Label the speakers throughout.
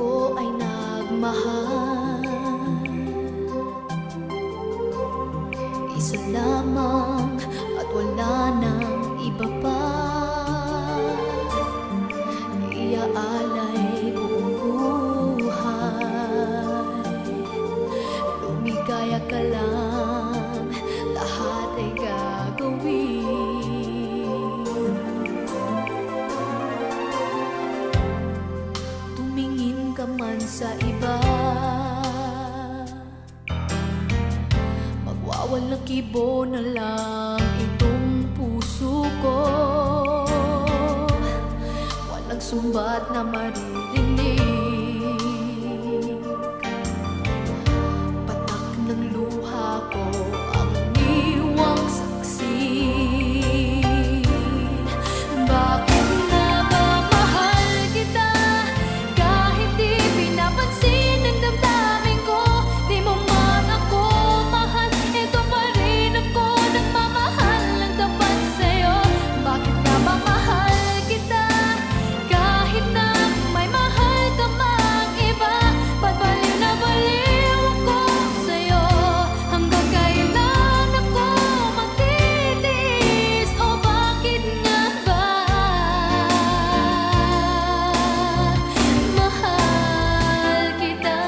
Speaker 1: ko ay nagmahal, isa lamang at wala nang iba pa. Iaalay buong buhay, lumigaya ka lang, lahat ay gagawin. Tumingin ka man sa iba, magwawalang kibo na lang itong puso ko. Walang sumbat na maririnig, patak ng luha ko ang iniwang saksi. Bakit nga ba mahal kita, kahit di pinapansin ng damdamin ko? Di mo man ako mahal, ito pa rin ako nagmamahal ng tapat sa'yo. Bakit nga ba mahal kita, kahit na may mahal ka mang iba? Ba't baliw na baliw ako sa'yo? Hanggang kailan ako magtitiis? O bakit nga ba mahal kita?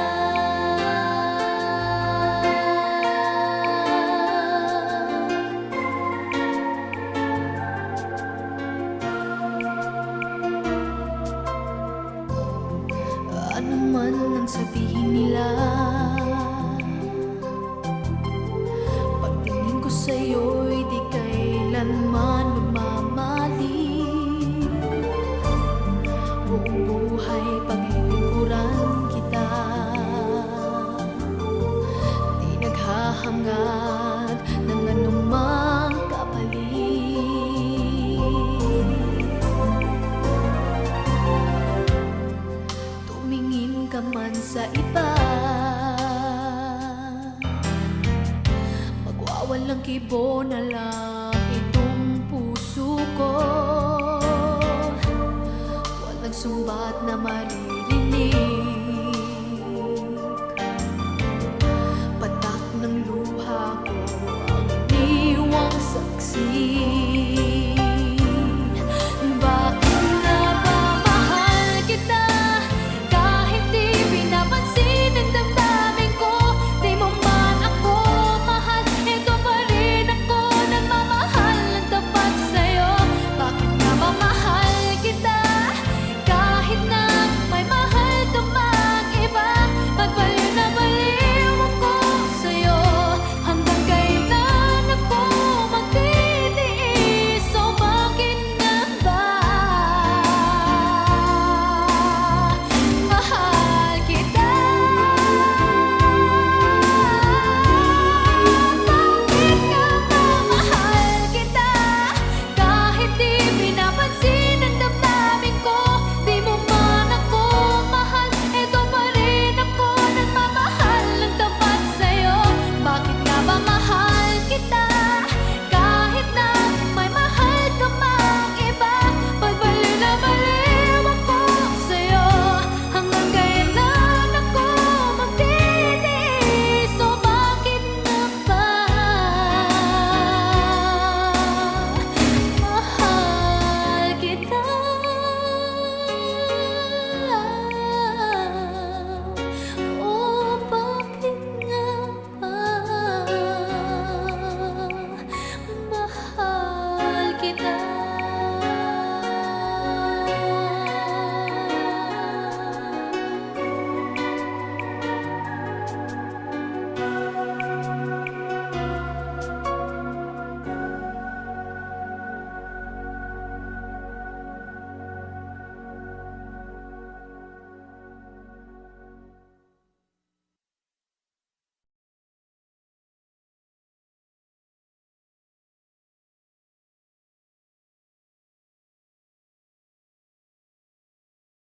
Speaker 1: Ano man ang sabihin nila, pagtingin ko sa'yo'y di kailanman magmamali. Buong buhay paglilingkuran kita, di naghahangad ng anumang kapalit. Tumingin ka man sa iba, magwawalang kibo na lang itong puso ko. Walang sumbat na marinig,